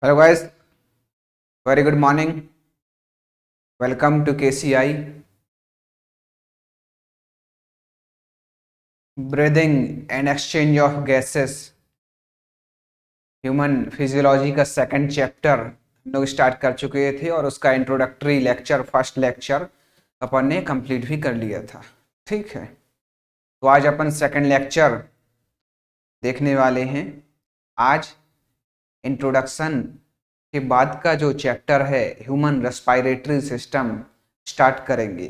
Hello guys, very good morning. Welcome to KCI. Breathing and exchange of gases. Human physiology का second chapter हम लोग start कर चुके थे और उसका इंट्रोडक्टरी लेक्चर फर्स्ट लेक्चर अपन ने कंप्लीट भी कर लिया था। ठीक है, तो आज अपन सेकंड लेक्चर देखने वाले हैं। आज इंट्रोडक्शन के बाद का जो चैप्टर है ह्यूमन रेस्पिरेटरी सिस्टम स्टार्ट करेंगे।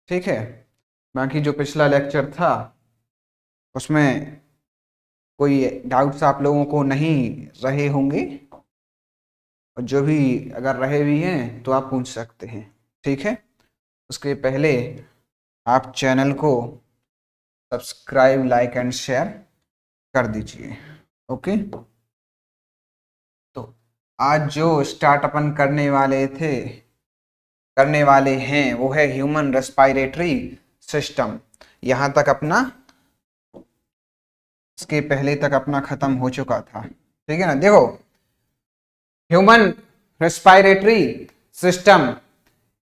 ठीक है, बाकी जो पिछला लेक्चर था उसमें कोई डाउट्स आप लोगों को नहीं रहे होंगे, और जो भी अगर रहे भी हैं तो आप पूछ सकते हैं। ठीक है, उसके पहले आप चैनल को सब्सक्राइब, लाइक एंड शेयर कर दीजिए। ओके, तो आज जो स्टार्ट अपन करने वाले हैं वो है ह्यूमन रेस्पिरेटरी सिस्टम। यहाँ तक अपना, इसके पहले तक अपना खत्म हो चुका था। ठीक है ना, देखो ह्यूमन रेस्पिरेटरी सिस्टम,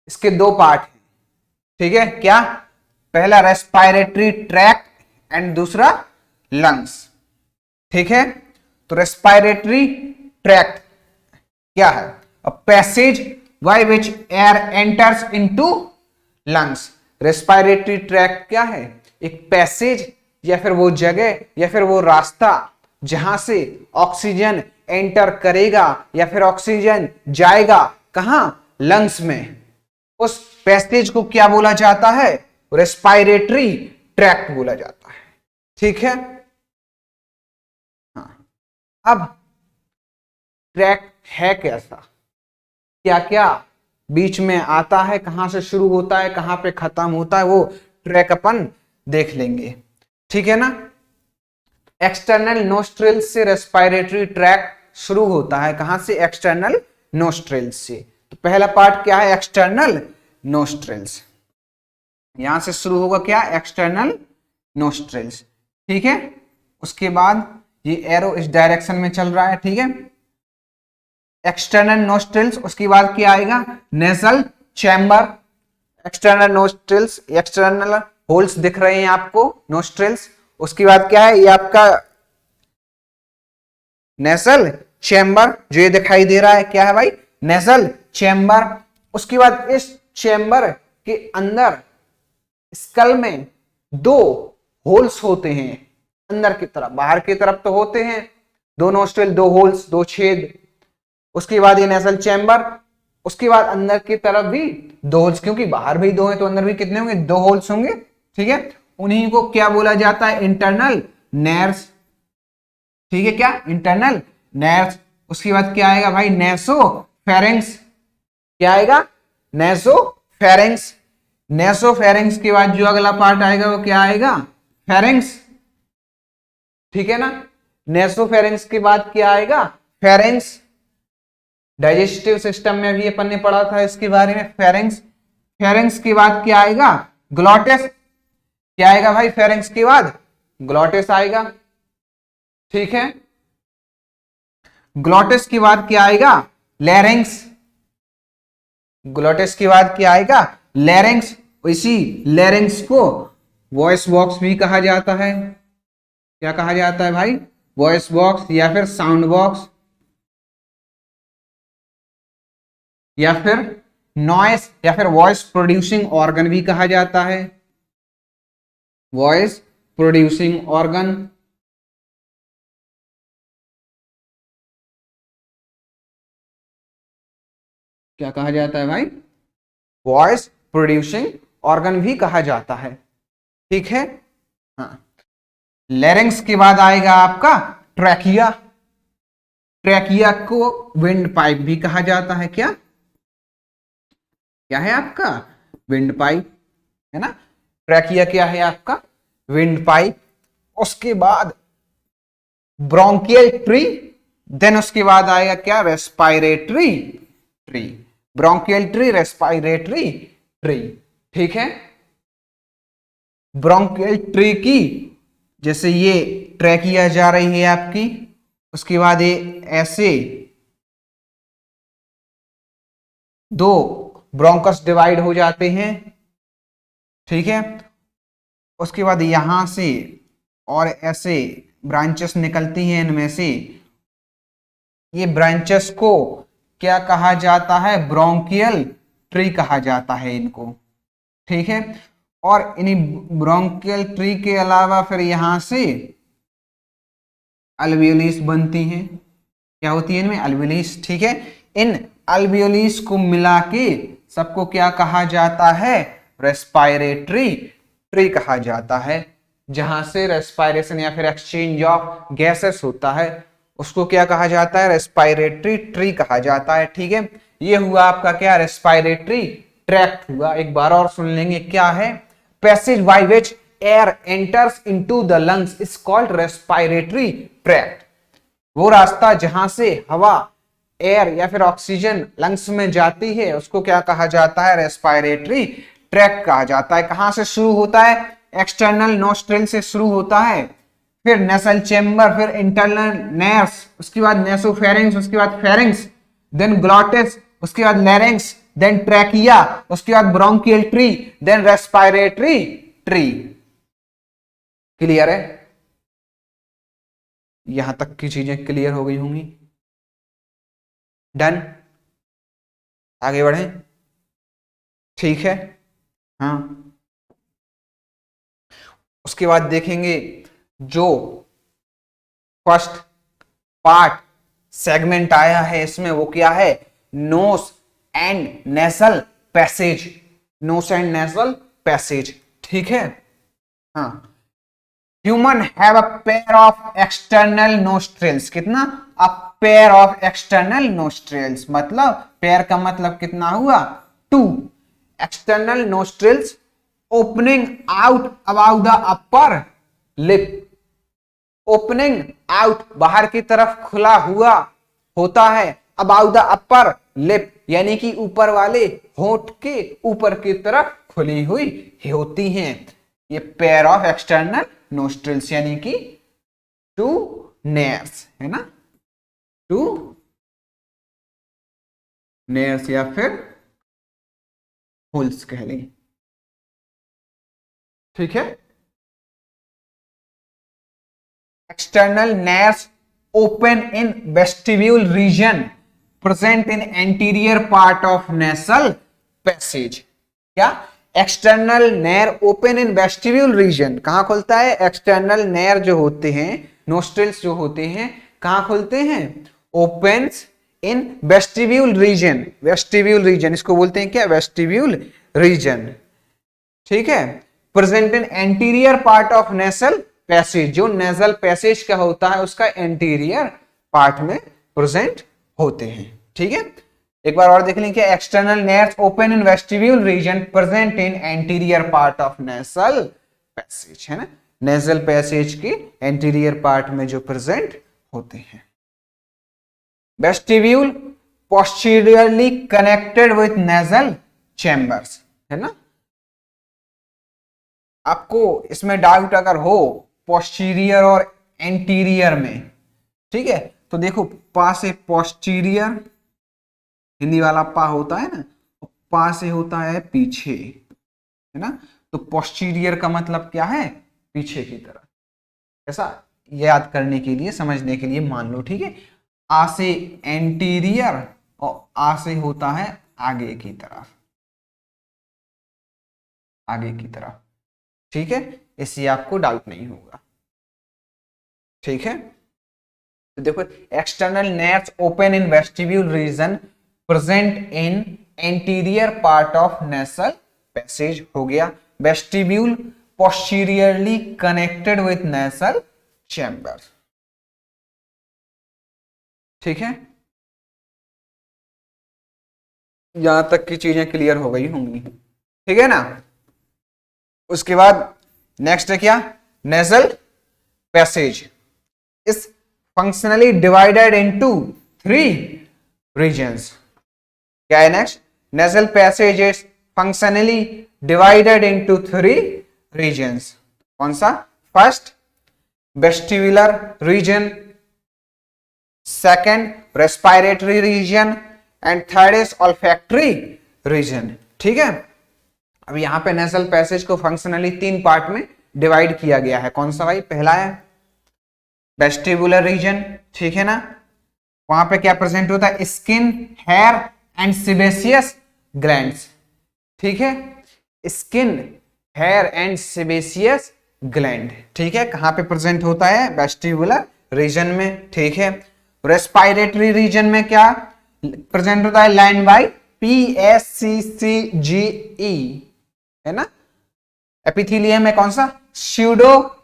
इसके दो पार्ट हैं। ठीक है, क्या? पहला रेस्पिरेटरी ट्रैक्ट एंड दूसरा लंग्स। ठीक है, तो रेस्पिरेटरी ट्रैक्ट क्या है? A passage by which air enters into lungs. Respiratory tract क्या है? एक पैसेज या फिर वो जगह या फिर वो रास्ता जहां से ऑक्सीजन एंटर करेगा या फिर ऑक्सीजन जाएगा कहां? लंग्स में। उस पैसेज को क्या बोला जाता है? रेस्पिरेटरी ट्रैक्ट बोला जाता है। ठीक है, हाँ। अब ट्रैक्ट है कैसा, क्या क्या बीच में आता है, कहां से शुरू होता है, कहां पे खत्म होता है, वो ट्रैक अपन देख लेंगे। ठीक है ना। एक्सटर्नल नोस्ट्रिल्स से रेस्पिरेटरी ट्रैक्ट शुरू होता है। कहां से? एक्सटर्नल नोस्ट्रिल्स से। तो पहला पार्ट क्या है? External nostrils. यहां से शुरू होगा क्या? External nostrils. ठीक है, उसके बाद ये एरो इस डायरेक्शन में चल रहा है। ठीक है, एक्सटर्नल नोस्ट्रिल्स। उसके बाद क्या आएगा? Nasal chamber. External nostrils, external holes दिख रहे हैं आपको, नोस्ट्रिल्स। उसके बाद क्या है? ये आपका नेजल चैम्बर, जो ये दिखाई दे रहा है, क्या है भाई? Nasal chamber. उसके बाद इस चैम्बर के अंदर स्कल में दो होल्स होते हैं। अंदर की तरफ, बाहर की तरफ तो होते हैं दो नोस्ट्रिल, दो होल्स, दो छेद। उसके बाद ये नेजल चैम्बर। उसके बाद अंदर की तरफ भी दो होल्स, क्योंकि बाहर भी दो है तो अंदर भी कितने होंगे? दो होल्स होंगे। ठीक है, उन्हीं को क्या बोला जाता है? इंटरनल नेर्व्स। ठीक है, क्या? इंटरनल नेर्व्स। उसके बाद क्या आएगा भाई? नेसोफेरिंक्स। क्या आएगा? नेसोफेरिंक्स। नेसोफेरिंक्स के बाद जो अगला पार्ट आएगा वो क्या आएगा? फेरिंक्स। ठीक है ना। नेसोफेरिंक्स के बाद क्या आएगा? फेरिंक्स। डाइजेस्टिव सिस्टम में भी अपन ने पढ़ा था इसके बारे में, फेरिंक्स। फेरिंक्स के बाद क्या आएगा? ग्लॉटिस। क्या आएगा भाई? फेरिंक्स के बाद ग्लॉटिस आएगा। ठीक है, ग्लॉटिस के बाद क्या आएगा? लैरिंक्स। ग्लॉटिस के बाद क्या आएगा? लैरिंक्स। इसी लैरिंक्स को वॉइस बॉक्स भी कहा जाता है। क्या कहा जाता है भाई? वॉइस बॉक्स या फिर साउंड बॉक्स, या फिर नॉइस, या फिर वॉइस प्रोड्यूसिंग ऑर्गन भी कहा जाता है। Voice producing organ. क्या कहा जाता है भाई? वॉइस प्रोड्यूसिंग ऑर्गन भी कहा जाता है। ठीक है, हाँ। लैरिंक्स के बाद आएगा आपका ट्रैकिया। ट्रैकिया को विंड पाइप भी कहा जाता है। क्या क्या है आपका? विंड पाइप, है ना। ट्रैकिया क्या है आपका? Wind pipe. उसके बाद ब्रोंकियल ट्री। देन उसके बाद आएगा क्या? Respiratory tree. Bronchial tree, respiratory tree. ठीक है, ब्रोंकियल ट्री की जैसे ये ट्रैकिया जा रही है आपकी, उसके बाद ये ऐसे दो ब्रोंकस डिवाइड हो जाते हैं, ठीक है। उसके बाद यहां से और ऐसे ब्रांचेस निकलती हैं, इनमें से ये ब्रांचेस को क्या कहा जाता है, ब्रोंकियल ट्री कहा जाता है इनको, ठीक है। और इन्हीं ब्रोंकियल ट्री के अलावा फिर यहां से अल्वियोलिस बनती हैं। क्या होती है इनमें, अल्वियोलिस, ठीक है। इन अल्वियोलिस को मिला के सबको क्या कहा जाता है, रेस्पायरेटरी ट्री कहा जाता है। जहां से रेस्पायरेशन या फिर एक्सचेंज ऑफ गैसेस होता है उसको क्या कहा जाता है, रेस्पायरेटरी ट्री कहा जाता है, ठीक है। ये हुआ आपका क्या, रेस्पायरेटरी ट्रैक्ट हुआ। एक बार और सुन लेंगे, क्या है, passage by which air enters into the lungs is called respiratory tract. वो रास्ता जहां से हवा, एयर या फिर ऑक्सीजन लंग्स में जाती है उसको क्या कहा जाता है, रेस्पायरेटरी ट्रैक्ट कहा जाता है। कहां से शुरू होता है, एक्सटर्नल नोस्ट्रिल से शुरू होता है, फिर नेसल चेम्बर, फिर इंटरनल नेर्स, उसके बाद नेसोफेरिंग्स, उसके बाद फेरिंग्स, देन ग्लॉटिस, उसके बाद लैरिंग्स, देन ट्रैकिया, उसके बाद bronchial tree, then respiratory tree. Clear है, यहां तक की चीजें क्लियर हो गई होंगी। डन, आगे बढ़े, ठीक है। हाँ, उसके बाद देखेंगे जो फर्स्ट पार्ट सेगमेंट आया है इसमें, वो क्या है, nose and nasal passage, nose and nasal passage, ठीक है। हाँ, human have a pair of external nostrils, कितना, a pair of external nostrils, मतलब पेयर का मतलब कितना हुआ, two external nostrils opening out about the upper lip, opening out बाहर की तरफ खुला हुआ होता है, अबाउट द अपर लिप यानी कि ऊपर वाले होंठ के ऊपर की तरफ खुली हुई होती हैं। ये पेयर ऑफ एक्सटर्नल नोस्ट्रिल्स यानी कि टू नेयर्स है ना, टू नेयर्स या फिर होल्स कह लें, ठीक है। External nares open in vestibule region present in anterior part of nasal passage. क्या, external nare open in vestibule region, कहां खुलता है, एक्सटर्नल नेयर जो होते हैं, नोस्ट्रिल्स जो होते हैं, कहां खुलते हैं, opens in vestibule region, vestibule region इसको बोलते हैं क्या, वेस्टिब्यूल रीजन, ठीक है। Present in anterior part of nasal passage, जो नेजल पैसेज का होता है उसका एंटीरियर पार्ट में प्रेजेंट होते हैं, ठीक है। एक बार और देख लें, क्या, external nares open in vestibule region present in anterior part of nasal passage, है ना, नेजल पैसेज के एंटीरियर पार्ट में जो प्रेजेंट होते हैं। Vestibule posteriorly connected with nasal chambers, है ना। आपको इसमें डाउट अगर हो पोस्टीरियर और एंटीरियर में, ठीक है, तो देखो पा से पोस्टीरियर, हिंदी वाला पा होता है ना, पा से होता है पीछे, है ना, तो पोस्टीरियर का मतलब क्या है, पीछे की तरफ। ऐसा याद करने के लिए, समझने के लिए मान लो, ठीक है। आ से एंटीरियर और आ से होता है आगे की तरफ, आगे की तरफ, ठीक है। इससे आपको डाउट नहीं होगा, ठीक है। तो देखो, external nares open in vestibule region present in anterior part of nasal passage हो गया। Vestibule posteriorly connected with nasal chamber, ठीक है। यहां तक की चीजें क्लियर हो गई होंगी, ठीक है ना। उसके बाद नेक्स्ट है क्या, nasal passage is functionally divided into 3 regions. क्या है next, nasal passage is functionally divided into 3 regions. कौन सा, first vestibular region, second respiratory region and third is olfactory region. ठीक है, अब यहां पे नेजल पैसेज को फंक्शनली 3 पार्ट में डिवाइड किया गया है। कौन सा भाई? पहला है वेस्टिबुलर रीजन, ठीक है ना, वहां पे क्या प्रेजेंट होता है? Skin, hair and sebaceous glands. ठीक है, skin, hair and sebaceous gland, ठीक है, कहां पे प्रेजेंट होता है? वेस्टिबुलर रीजन में। ठीक है, रेस्पिरेटरी रीजन में क्या प्रेजेंट होता है? लाइन बाय PSCCGE, है ना। एपिथेलियम में कौन सा? Pseudo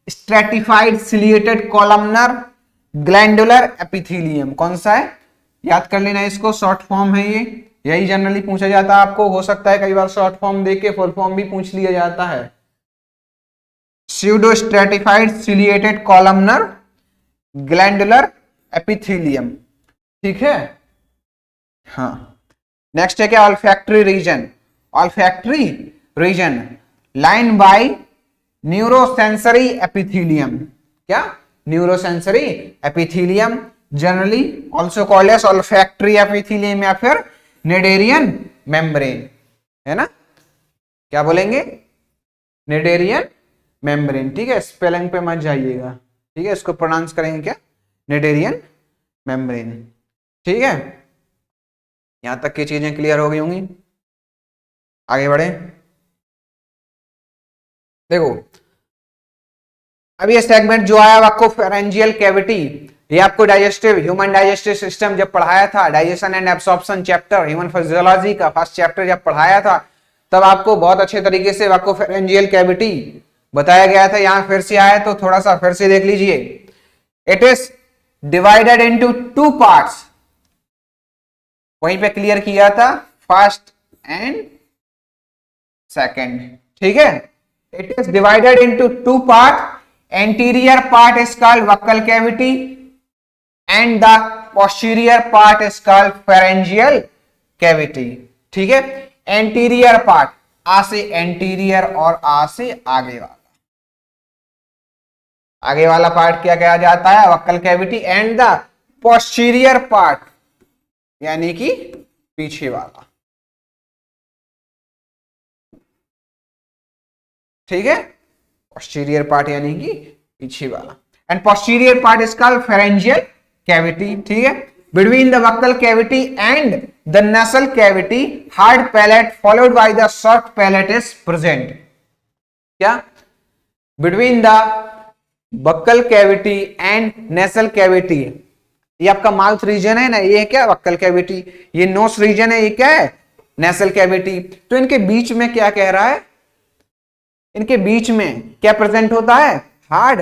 stratified ciliated columnar glandular epithelium. कौन सा है? याद कर लेना इसको, शॉर्ट फॉर्म है ये, यही जनरली पूछा जाता है आपको। हो सकता है कई बार शॉर्ट फॉर्म देके फुल फॉर्म भी पूछ लिया जाता है। Pseudo stratified ciliated columnar glandular epithelium. ठीक है, हाँ। नेक्स्ट है क्या? Olfactory region. Olfactory region line by neurosensory epithelium. क्या? Neurosensory epithelium, generally also called as olfactory epithelium या फिर निडेरियन मेम्ब्रेन, है ना। क्या बोलेंगे? Schneiderian membrane. ठीक है, स्पेलिंग पे मत जाइएगा, ठीक है, इसको प्रोनाउंस करेंगे क्या? Cnidarian membrane. ठीक है, यहां तक की चीजें क्लियर हो गई होंगी। आगे बढ़े। देखो अब ये सेगमेंट जो आया आपको फेरेंजियल कैविटी, ये आपको डाइजेस्टिव ह्यूमन डाइजेस्टिव सिस्टम जब पढ़ाया था, digestion and absorption chapter human physiology का फर्स्ट चैप्टर जब पढ़ाया था, तब आपको बहुत अच्छे तरीके से आपको फेरेंजियल कैविटी बताया गया था। यहां फिर से आया तो थोड़ा सा फिर से देख लीजिए। It is divided into 2 parts, वहीं पे क्लियर किया था, फर्स्ट एंड सेकंड। ठीक है, it is divided into 2 part. Anterior part is called buckle cavity and the posterior part is called pharyngeal cavity. ठीक है, एंटीरियर पार्ट आ से एंटीरियर और आ से आगे वाला, आगे वाला पार्ट क्या कहा जाता है? Buckle cavity. And the posterior part यानी कि पीछे वाला। ठीक है, पोस्टीरियर पार्ट यानी कि पीछे वाला। And posterior part is called pharyngeal cavity. ठीक है, between the buccal cavity and the nasal cavity hard palate followed by the soft palate is present. क्या? Between the buccal cavity and nasal cavity, ये आपका mouth region है ना, ये है क्या? Buccal cavity. ये नोस रीजन है, ये क्या है? Nasal cavity. तो इनके बीच में क्या कह रहा है? इनके बीच में क्या प्रेजेंट होता है? हार्ड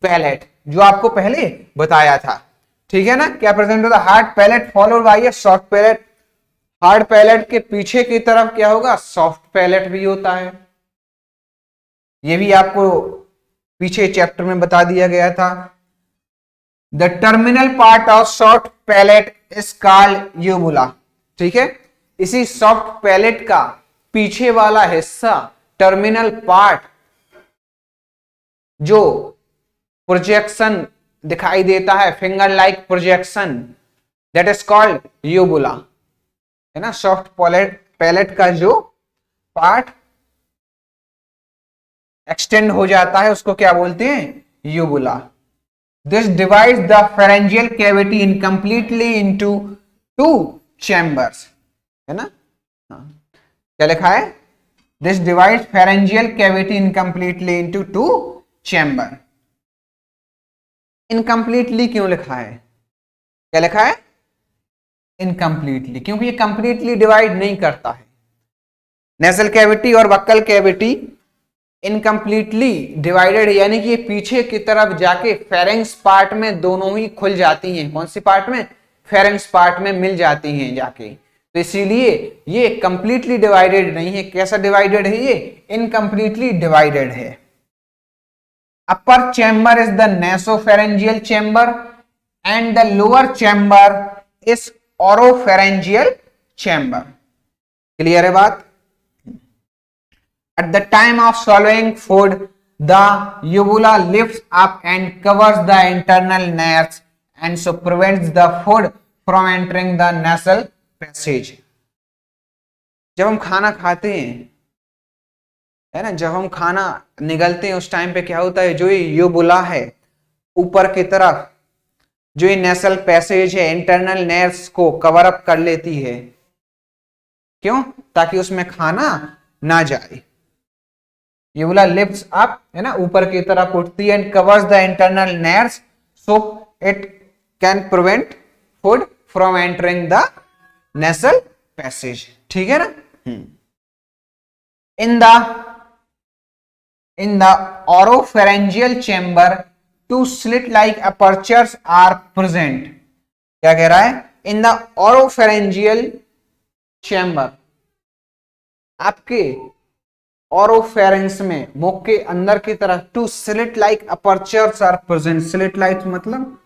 पैलेट, जो आपको पहले बताया था। ठीक है ना, क्या प्रेजेंट होता है? Hard palate followed bye soft palate. Hard palate के पीछे की तरफ क्या होगा? सॉफ्ट पैलेट भी होता है। ये भी आपको पीछे चैप्टर में बता दिया गया था। The terminal part of soft palate is called uvula. ठीक है, इसी सॉफ्ट पैलेट का पीछे वाला हिस्सा, टर्मिनल पार्ट, जो प्रोजेक्शन दिखाई देता है, finger like projection, that is called uvula, है ना। सॉफ्ट पैलेट का जो पार्ट एक्सटेंड हो जाता है उसको क्या बोलते हैं? Uvula. This divides the pharyngeal cavity incompletely into 2 chambers, है ना। क्या लिखा है? This divides pharyngeal cavity incompletely into 2 chamber. Incompletely क्यों लिखा है? क्या लिखा है? Incompletely, क्योंकि ये completely divide नहीं करता है। नेसल कैविटी और बक्कल कैविटी इनकम्प्लीटली डिवाइडेड, यानी कि ये पीछे की तरफ जाके फेरेंक्स पार्ट में दोनों ही खुल जाती हैं। कौन सी पार्ट में? फेरेंक्स पार्ट में मिल जाती हैं जाके। तो इसीलिए ये कंप्लीटली डिवाइडेड नहीं है। कैसा डिवाइडेड है? ये इनकम्प्लीटली डिवाइडेड है। Upper chamber is the nasopharyngeal chamber and the lower chamber is oropharyngeal chamber. Clear है बात? At the time of swallowing food, the uvula lifts up and covers the internal nerves and so prevents the food from entering the nasal passage. जब हम खाना खाते हैं, है ना, जब हम खाना निगलते हैं उस टाइम पे क्या होता है, जो ये यूबुला है ऊपर की तरफ, जो ये नेसल पैसेज है, इंटरनल नर्व्स को कवर अप कर लेती है। क्यों? ताकि उसमें खाना ना जाए। यूबुला लिफ्ट्स अप, है ना, ऊपर की तरफ उठती है, and covers the internal nerves so it can prevent food from entering the nasal passage. ठीक है ना। in the oropharyngeal chamber two slit like apertures are present. क्या कह रहा है? in the oropharyngeal chamber, आपके ओरोफेरेंस में, मुख के अंदर की तरफ, two slit like apertures are present. Slit like मतलब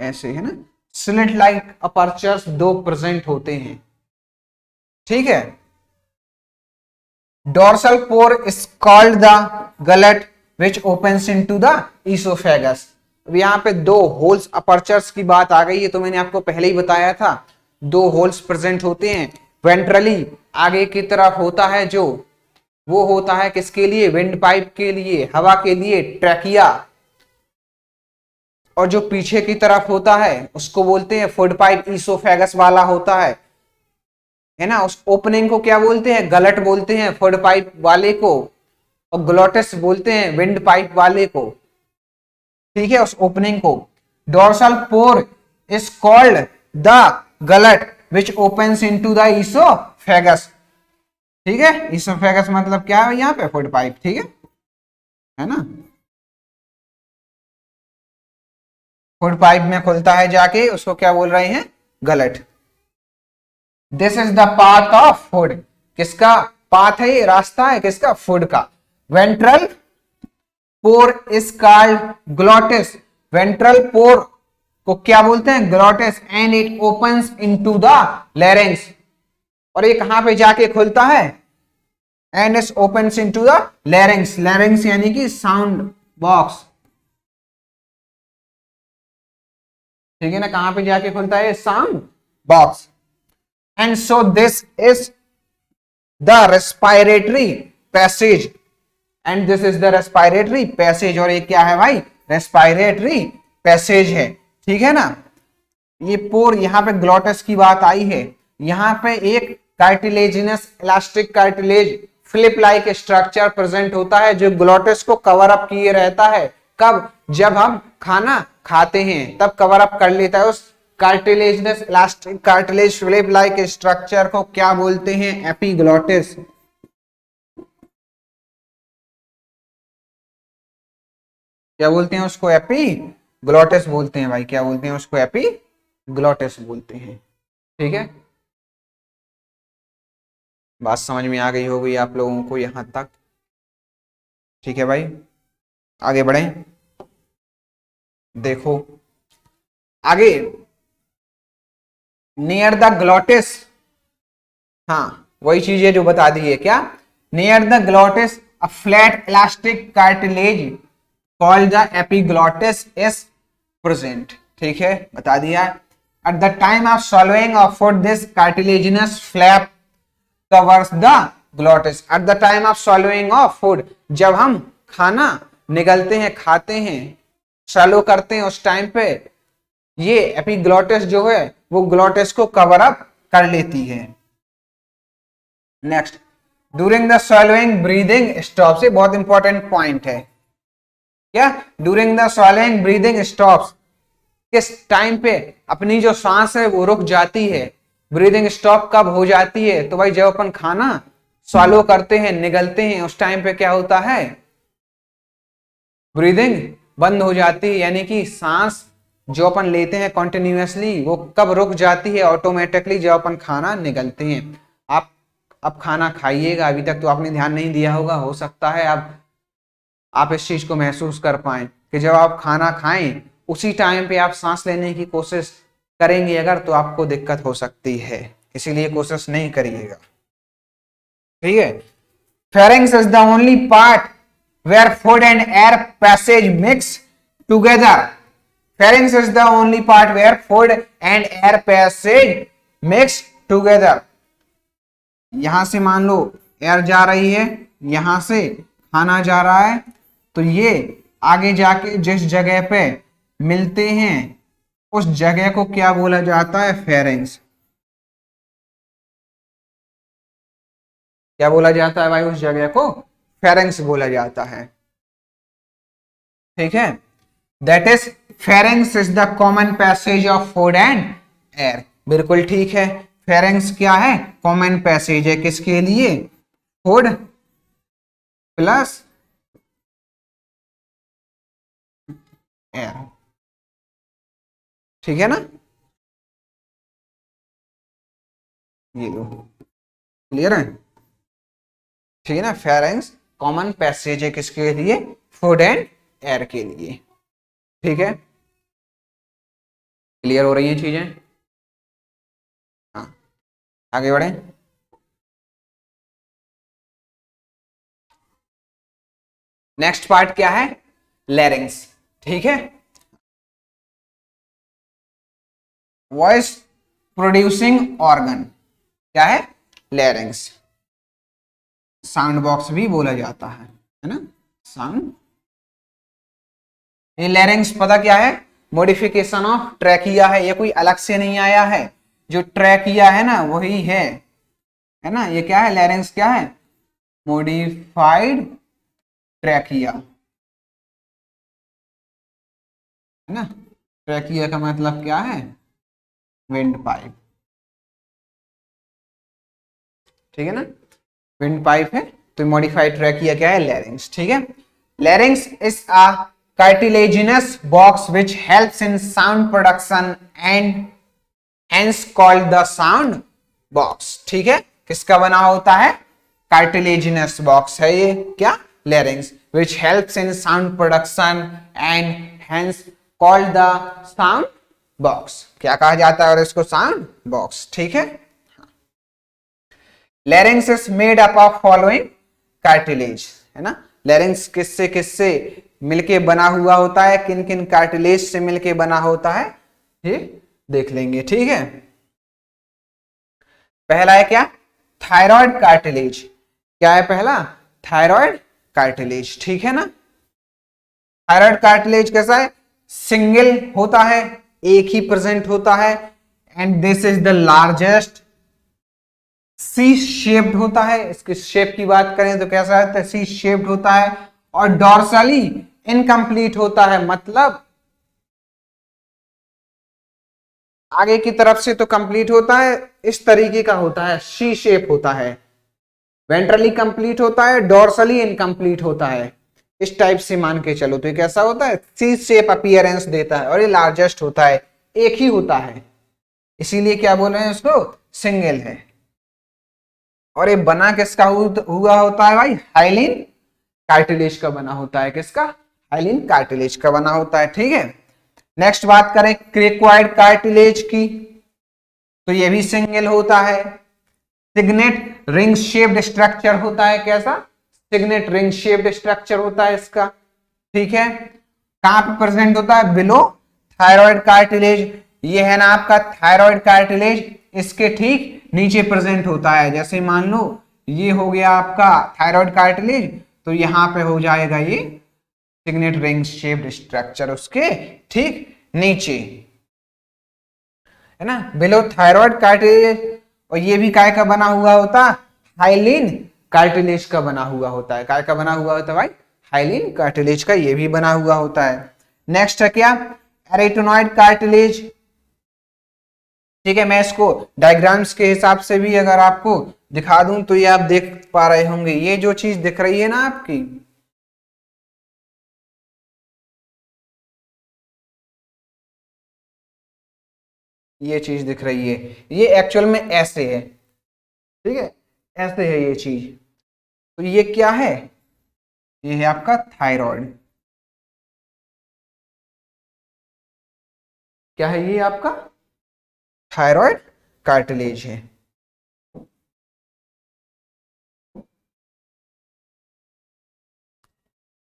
ऐसे, है ना, स्लिट लाइक अपर्चर्स दो प्रेजेंट होते हैं। ठीक है। Dorsal pore is called the gullet which opens into the oesophagus. अब यहाँ पे दो होल्स अपर्चर्स की बात आ गई है, तो मैंने आपको पहले ही बताया था, दो होल्स प्रेजेंट होते हैं। वेंट्रली आगे की तरफ होता है, जो वो होता है किसके लिए? विंड पाइप के लिए, हवा के लिए, ट्रैकिया। और जो पीछे की तरफ होता है उसको बोलते हैं फूड पाइप, ईसोफेगस वाला होता है ना। उस ओपनिंग को क्या बोलते हैं? गलट बोलते हैं फूड पाइप वाले को, और ग्लोटिस बोलते हैं विंड पाइप वाले को। ठीक है, उस ओपनिंग को। Dorsal pore is called the gullet which opens into the oesophagus. ठीक है, ईसोफेगस मतलब क्या है यहाँ पे? Food pipe. ठीक है ना। फूड पाइप में खुलता है जाके, उसको क्या बोल रहे हैं? Gullet. This is the path of food. किसका पाथ है? ये रास्ता है किसका? फूड का। Ventral pore is called glottis. Ventral pore को क्या बोलते हैं? Glottis. And it opens into the larynx. और ये कहां पे जाके खुलता है? And it opens into the larynx. Larynx यानी कि साउंड बॉक्स। ठीक है ना। कहां पे जाके खुलता है? Sound box. And so this is the respiratory passage. And this is the respiratory passage. और ये क्या है भाई? रेस्पिरेटरी पैसेज है। ठीक है ना। ये पोर, यहां पे ग्लोटस की बात आई है, यहां पे एक cartilaginous elastic cartilage flip like structure present होता है, जो ग्लोटस को कवर अप किए रहता है। कब? जब हम खाना खाते हैं तब कवर अप कर लेता है। उस cartilaginous elastic cartilage flip like structure को क्या बोलते हैं? एपिग्लोटिस। क्या बोलते हैं उसको? एपिग्लोटिस बोलते हैं भाई। क्या बोलते हैं उसको? एपिग्लोटिस बोलते हैं। ठीक है, बात समझ में आ गई होगी आप लोगों को यहां तक। ठीक है भाई, आगे बढ़ें। देखो आगे, नियर द ग्लोटिस, हाँ वही चीज है जो बता दी है। क्या? Near the glottis a flat elastic cartilage called the epiglottis is present. ठीक है, बता दिया। Eight the time of swallowing of food, this cartilaginous flap covers the glottis. At the time of swallowing of food, जब हम खाना निगलते हैं, खाते हैं, swallow करते हैं, उस टाइम पे ये एपिग्लोटिस जो है वो ग्लोटिस को कवर अप कर लेती है। Next, during the swallowing breathing stops. ये बहुत इंपॉर्टेंट पॉइंट है। क्या? During the swallowing breathing stops. किस टाइम पे अपनी जो सांस है वो रुक जाती है? ब्रीदिंग स्टॉप कब हो जाती है? तो भाई जब अपन खाना swallow करते हैं, निगलते हैं, उस टाइम पे क्या होता है? ब्रीदिंग बंद हो जाती है। यानी कि सांस जो अपन लेते हैं कॉन्टिन्यूसली, वो कब रुक जाती है? ऑटोमेटिकली जब अपन खाना निगलते हैं। आप अब खाना खाइएगा, अभी तक तो आपने ध्यान नहीं दिया होगा, हो सकता है आप इस चीज को महसूस कर पाए कि जब आप खाना खाएं उसी टाइम पे आप सांस लेने की कोशिश करेंगे अगर, तो आपको दिक्कत हो सकती है, इसीलिए कोशिश नहीं करिएगा। ठीक है। Pharynx is the only part where food and air passage mix together. Pharynx is the only part where food and air passage mix together. यहां से मान लो एयर जा रही है, यहां से खाना जा रहा है, तो ये आगे जाके जिस जगह पे मिलते हैं उस जगह को क्या बोला जाता है? फेरेंक्स। क्या बोला जाता है भाई? उस जगह को फेरेंक्स बोला जाता है। ठीक है, that is pharynx is the common passage of food and air. बिल्कुल ठीक है, फेरेंक्स क्या है? कॉमन पैसेज है, किसके लिए? Food plus air. ठीक है ना, ये लो, क्लियर है? ठीक है ना, फेरेंक्स कॉमन पैसेज है, किसके लिए? फूड एंड एयर के लिए। ठीक है, क्लियर हो रही है चीजें? हाँ, आगे बढ़े। नेक्स्ट पार्ट क्या है? लैरिंग्स। ठीक है, वॉइस प्रोड्यूसिंग ऑर्गन क्या है? लैरिंग्स। साउंड बॉक्स भी बोला जाता है ना, साउंड। ये लैरिंग्स पता क्या है? मॉडिफिकेशन ऑफ ट्रैकिया है, ये कोई अलग से नहीं आया है, जो ट्रैकिया है ना वही है ना। ये क्या है? लैरिंग्स क्या है? मॉडिफाइड ट्रैकिया, है ना। ट्रैकिया का मतलब क्या है? Wind pipe. ठीक है ना, विंड पाइप है, तो मॉडिफाइड ट्रैकिया क्या है? लैरिंग्स। ठीक है, लैरिंग्स is a cartilaginous box which helps in sound production and hence called the sound box। ठीक है, किसका बना होता है? cartilaginous box है ये, क्या? larynx, which helps in sound production and hence called the sound box। क्या कहा जाता है और इसको? sound box। ठीक है, larynx is made up of following cartilage, है ना। larynx किससे किससे मिलके बना हुआ होता है? किन किन कार्टिलेज से मिलके बना होता है, ये देख लेंगे। ठीक है, पहला है क्या? Thyroid cartilage. क्या है पहला? Thyroid cartilage. ठीक है ना, थायराइड कार्टिलेज कैसा है? सिंगल होता है, एक ही प्रेजेंट होता है, and this is the largest. C shaped होता है, इसकी शेप की बात करें तो कैसा है? सी शेप्ड होता है, और डॉर्सली इनकम्प्लीट होता है, मतलब आगे की तरफ से तो कंप्लीट होता है, इस तरीके का होता है, सी शेप होता है। वेंट्रली कंप्लीट होता है, डॉर्सली इनकम्प्लीट होता है, इस टाइप से मान के चलो। तो ये कैसा होता है? सी शेप अपीयरेंस देता है, और ये लार्जेस्ट होता है, एक ही होता है, इसीलिए क्या बोल रहे हैं उसको? सिंगल है। और ये बना किसका हुआ होता है भाई? हाइलिन कार्टिलेज का बना होता है। किसका? हाइलिन कार्टिलेज का बना होता है। ठीक है, नेक्स्ट बात करें क्रेकोइड कार्टिलेज की, तो ये भी सिंगल होता है। सिग्नेट रिंग शेप्ड स्ट्रक्चर होता है, कैसा? सिग्नेट रिंग शेप्ड स्ट्रक्चर होता है इसका। ठीक है, कहां पे प्रेजेंट होता है? Below thyroid cartilage. ये है ना आपका थायराइड कार्टिलेज, इसके ठीक नीचे प्रेजेंट होता है। जैसे मान लो ये हो गया आपका थायराइड कार्टिलेज, तो यहां पे हो जाएगा ये सिग्नेट रिंग शेप्ड स्ट्रक्चर उसके ठीक नीचे, है ना, बिलो थायराइड कार्टिलेज। और ये भी काय का बना हुआ होता है? हाइलिन कार्टिलेज का बना हुआ होता है। काय का बना हुआ होता है भाई? हाइलिन कार्टिलेज का ये भी बना हुआ होता है। नेक्स्ट है क्या? एरिटोनॉइड कार्टिलेज। ठीक है, मैं इसको डायग्राम्स के हिसाब से भी अगर आपको दिखा दूं तो ये आप देख पा रहे होंगे। ये जो चीज दिख रही है ना आपकी, ये चीज दिख रही है, ये एक्चुअल में ऐसे है। ठीक है, ऐसे है ये चीज। तो ये क्या है? ये है आपका थायराइड। क्या है ये आपका? थायराइड कार्टिलेज है।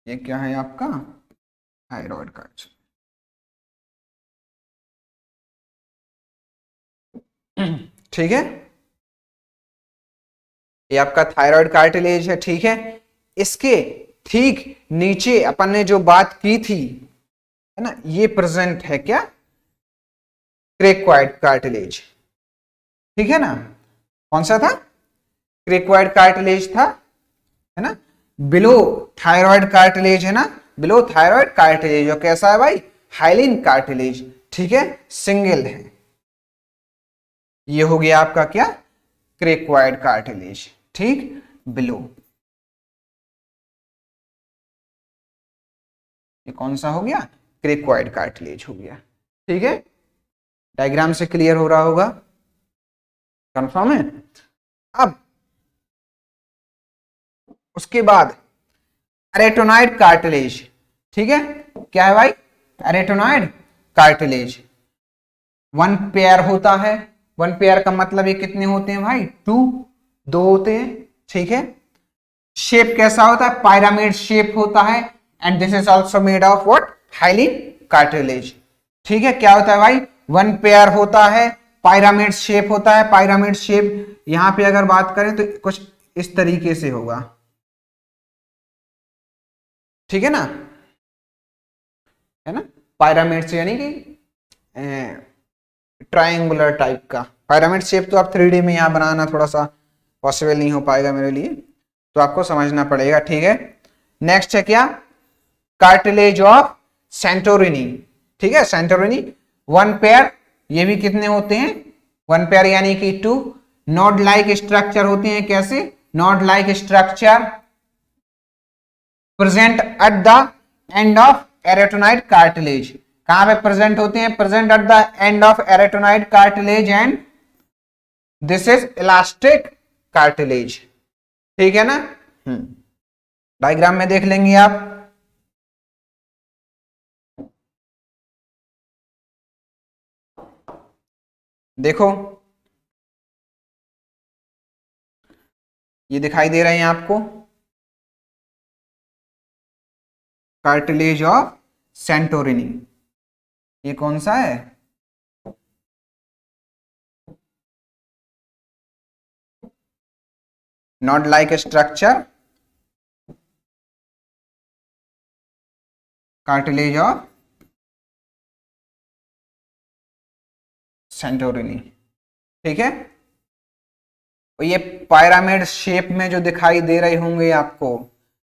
ये क्या है आपका थायराइड कार्टिलेज। ठीक है, ये आपका थायराइड कार्टिलेज है। ठीक है, इसके ठीक नीचे अपन ने जो बात की थी है ना, ये प्रेजेंट है क्या, क्रेकॉइड कार्टिलेज। ठीक है ना, कौन सा था, क्रेकॉइड कार्टिलेज था, है ना, बिलो थायराइड कार्टिलेज है ना, बिलो थायराइड कार्टिलेज। और कैसा है भाई, हाइलिन कार्टिलेज। ठीक है, सिंगल है। ये हो गया आपका क्या, क्रेकॉइड कार्टिलेज। ठीक, बिलो। ये कौन सा हो गया, क्रेकॉइड कार्टिलेज हो गया। ठीक है, डायग्राम से क्लियर हो रहा होगा, कंफर्म है। अब उसके बाद एरेटोनाइड कार्टिलेज। ठीक है, क्या है भाई, एरेटोनाइड कार्टिलेज। वन पेयर होता है, वन पेयर का मतलब ये कितने होते हैं भाई, टू, दो होते हैं। ठीक है, शेप कैसा होता है, पायरामिड शेप होता है। And this is also made of what, hyaline cartilage. ठीक है, क्या होता है भाई, वन पेयर होता है, पायरामिड शेप होता है। पायरामिड शेप यहां पे अगर बात करें तो कुछ इस तरीके से होगा। ठीक है ना, है ना, पायरामिड से यानी कि ट्रायंगुलर टाइप का। पिरामिड शेप तो आप 3D में यहाँ बनाना थोड़ा सा पॉसिबल नहीं हो पाएगा मेरे लिए, तो आपको समझना पड़ेगा। ठीक है, नेक्स्ट है क्या, कार्टिलेज ऑफ सेंटोरिनी। ठीक है, सेंटोरिनी वन पेयर, ये भी कितने होते हैं, वन पेयर यानी कि टू। नोड लाइक स्ट्रक्चर होते हैं, कैसे, node like structure present at the end of arytenoid cartilage. कहां पे प्रेजेंट होते हैं, present at the end of arytenoid cartilage and this is elastic cartilage. ठीक है ना, डायग्राम में देख लेंगे आप। देखो ये दिखाई दे रहे हैं आपको, कार्टिलेज ऑफ सेंटोरिनी। ये कौन सा है, not like structure, cartilage of Santorini. ठीक है, और ये पायरामिड शेप में जो दिखाई दे रहे होंगे आपको,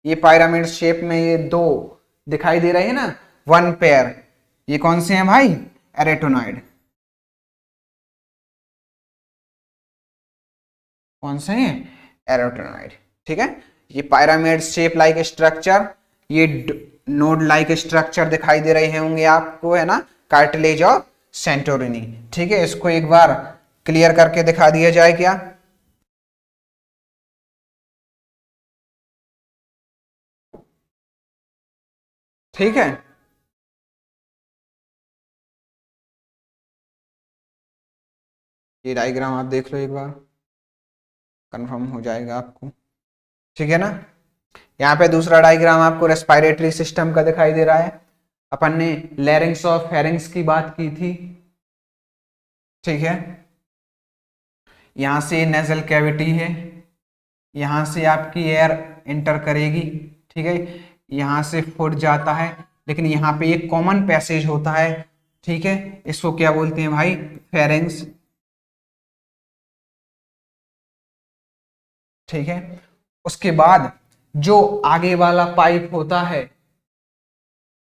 ये पायरामिड शेप में ये दो दिखाई दे रहे हैं ना, वन पेयर, ये कौन से हैं भाई, एरेटोनॉइड। कौन से हैं, एरेटोनॉइड। ठीक है, ये पायरामिड शेप लाइक स्ट्रक्चर, ये नोड लाइक स्ट्रक्चर दिखाई दे रहे होंगे आपको, है ना, कार्टिलेज ऑफ सेंटोरिनी। ठीक है, इसको एक बार क्लियर करके दिखा दिया जाए क्या, ठीक है। ये डायग्राम आप देख लो एक बार, कंफर्म हो जाएगा आपको। ठीक है ना, यहाँ पे दूसरा डायग्राम आपको रेस्पिरेटरी सिस्टम का दिखाई दे रहा है। अपन ने लैरिंग्स और फेरिंग्स की बात की थी। ठीक है, यहां से नेजल कैविटी है, यहां से आपकी एयर एंटर करेगी। ठीक है, यहां से फुट जाता है, लेकिन यहाँ पे एक कॉमन पैसेज होता है। ठीक है, इसको क्या बोलते हैं भाई, फेरिंग्स। ठीक है, उसके बाद जो आगे वाला पाइप होता है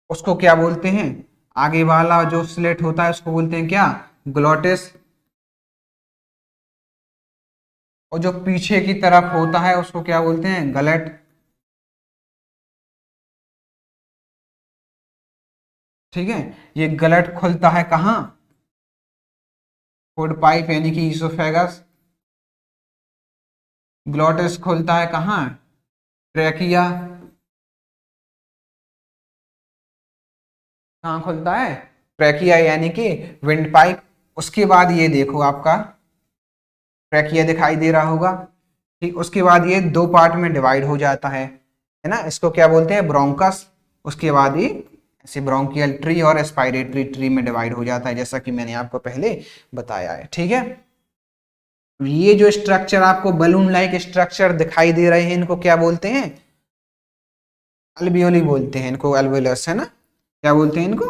उसको क्या बोलते हैं, आगे वाला जो स्लेट होता है उसको बोलते हैं क्या, ग्लोटिस। और जो पीछे की तरफ होता है उसको क्या बोलते हैं, गलेट। ठीक है, ये गलेट खुलता है कहाँ, फूड पाइप यानी कि ईसोफेगस। ग्लोटिस खुलता है कहाँ, ट्रैकिया। कहाँ खुलता है, ट्रैकिया यानी कि विंड पाइप। उसके बाद ये देखो आपका ट्रैकिया दिखाई दे रहा होगा। ठीक, उसके बाद ये दो पार्ट में डिवाइड हो जाता है है ना, इसको क्या बोलते हैं, ब्रोंकस। उसके बाद ये ऐसे ब्रोंकियल ट्री और एस्पायरेटरी ट्री में डिवाइड हो जाता है, जैसा कि मैंने आपको पहले बताया है। ठीक है, ये जो स्ट्रक्चर आपको बलून लाइक स्ट्रक्चर दिखाई दे रहे हैं, इनको क्या बोलते हैं, अल्वियोली बोलते हैं इनको, अल्वियोलस, है ना, क्या बोलते हैं इनको,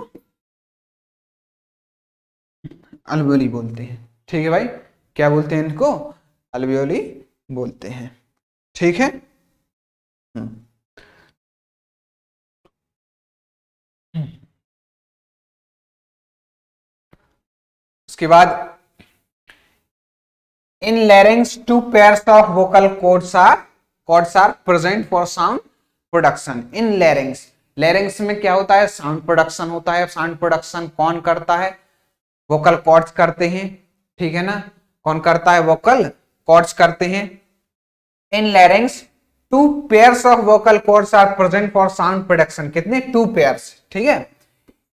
अल्वियोली बोलते हैं। ठीक है भाई, क्या बोलते हैं इनको, अल्वियोली बोलते हैं। ठीक है, उसके बाद in larynx two pairs of vocal cords are present for sound production. In larynx, larynx में क्या होता है, साउंड प्रोडक्शन होता है। साउंड प्रोडक्शन कौन करता है, वोकल कॉर्ड्स करते हैं। ठीक है ना, कौन करता है, वोकल कॉर्ड्स करते हैं। In larynx two pairs of vocal cords are present for sound production. कितने, टू पेयर्स। ठीक है,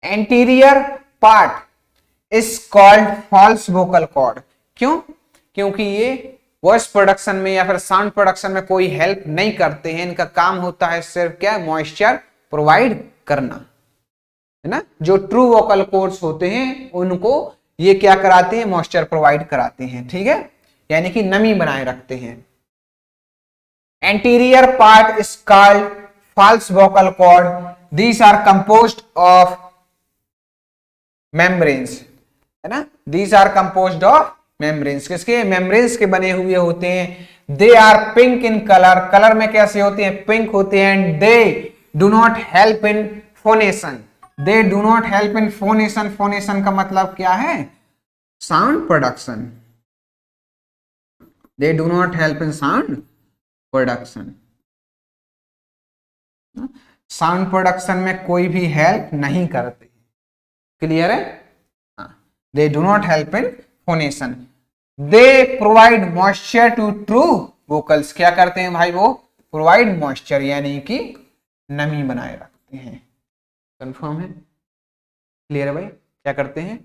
anterior part is called false vocal cord. क्यों, क्योंकि ये वॉइस प्रोडक्शन में या फिर साउंड प्रोडक्शन में कोई हेल्प नहीं करते हैं। इनका काम होता है सिर्फ क्या, मॉइस्चर प्रोवाइड करना, है ना। जो ट्रू वोकल कॉर्ड्स होते हैं उनको ये क्या कराते हैं, मॉइस्चर प्रोवाइड कराते हैं। ठीक है, यानी कि नमी बनाए रखते हैं। Anterior part is called false vocal cord. These are composed of membranes, है ना, these are composed of membranes. किसके, मेम्ब्रेन्स के बने हुए होते हैं। They are pink in colour, colour में कैसे होते हैं, पिंक होते हैं। And they do not help in phonation, they do not help in phonation. Phonation का मतलब क्या है, sound production. They do not help in sound production. Sound production में कोई भी हेल्प नहीं करते। क्लियर है, they do not help in phonation. They provide moisture to true vocals. क्या करते हैं भाई, वो प्रोवाइड मॉइस्चर यानी कि नमी बनाए रखते हैं। कंफर्म है, क्लियर है भाई, क्या करते हैं,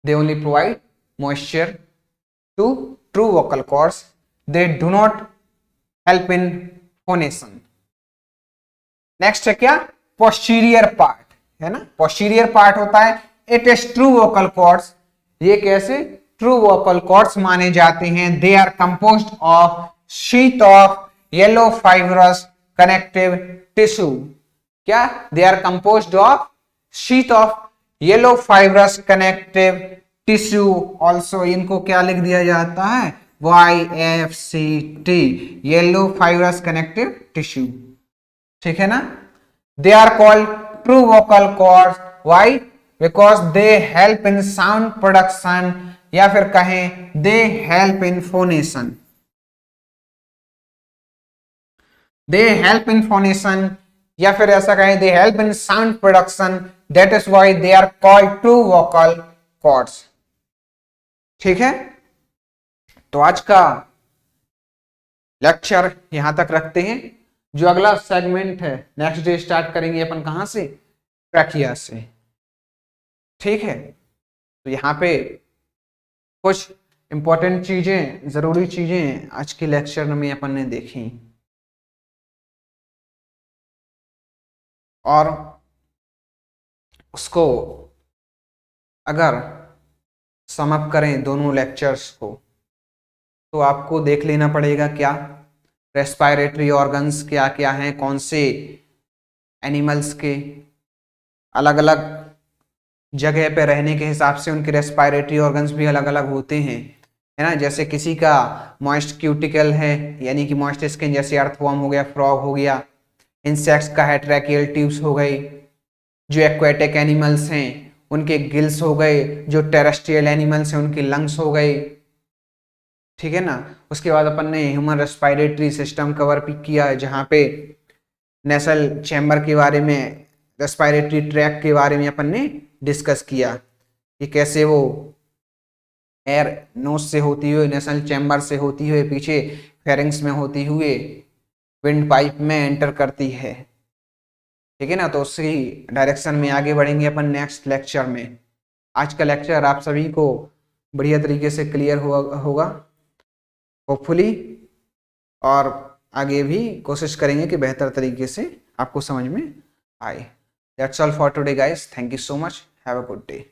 they only provide moisture to true vocal cords, they do not help in phonation. Next है क्या, पोस्टीरियर पार्ट, है ना, पोस्टीरियर पार्ट होता है it is true vocal cords. ये कैसे ट्रू वोकल कॉर्ड्स माने जाते हैं। They are composed of sheet of yellow fibrous connective tissue. क्या, they are composed of sheet of yellow fibrous connective tissue. Also इनको क्या लिख दिया जाता है, YFCT, yellow fibrous connective tissue. ठीक है ना, they are called true vocal cords. Why, because they help in sound production, या फिर कहें they help in phonation, they help in phonation, या फिर ऐसा कहें they help in sound production. That is why they are called true vocal cords. ठीक है, तो आज का लेक्चर यहां तक रखते हैं। जो अगला सेगमेंट है नेक्स्ट डे स्टार्ट करेंगे अपन कहां से, ट्रैकिया से। ठीक है, तो यहाँ पे कुछ इंपॉर्टेंट चीजें, जरूरी चीजें आज के लेक्चर में अपन ने देखी, और उसको अगर सम अप करें दोनों लेक्चर्स को, तो आपको देख लेना पड़ेगा क्या, रेस्पिरेटरी ऑर्गन्स क्या क्या हैं, कौन से एनिमल्स के अलग अलग जगह पे रहने के हिसाब से उनके रेस्पिरेटरी ऑर्गन्स भी अलग अलग होते हैं, है ना। जैसे किसी का मॉइस्ट क्यूटिकल है यानी कि मॉइस्ट स्किन, जैसे अर्थवर्म हो गया, फ्रॉग हो गया। इंसेक्ट्स का है ट्रैकियल ट्यूब्स हो गई। जो एक्वेटिक एनिमल्स हैं उनके गिल्स हो गए। जो टेरेस्ट्रियल एनिमल्स हैं उनके लंग्स हो गए। ठीक है ना, उसके बाद अपन ने ह्यूमन रेस्पिरेटरी सिस्टम कवर भी किया, जहाँ पे नेसल चैम्बर के बारे में, रेस्पिरेटरी ट्रैक के बारे में अपन ने डिस्कस किया कि कैसे वो एयर नोज से होती हुई, नेसल चैम्बर से होती हुई, पीछे फेरिंग्स में होती हुई विंड पाइप में एंटर करती है। ठीक है ना, तो उसी डायरेक्शन में आगे बढ़ेंगे अपन नेक्स्ट लेक्चर में। आज का लेक्चर आप सभी को बढ़िया तरीके से क्लियर होगा होपफुली, और आगे भी कोशिश करेंगे कि बेहतर तरीके से आपको समझ में आए। That's all for today guys, thank you so much, have a good day.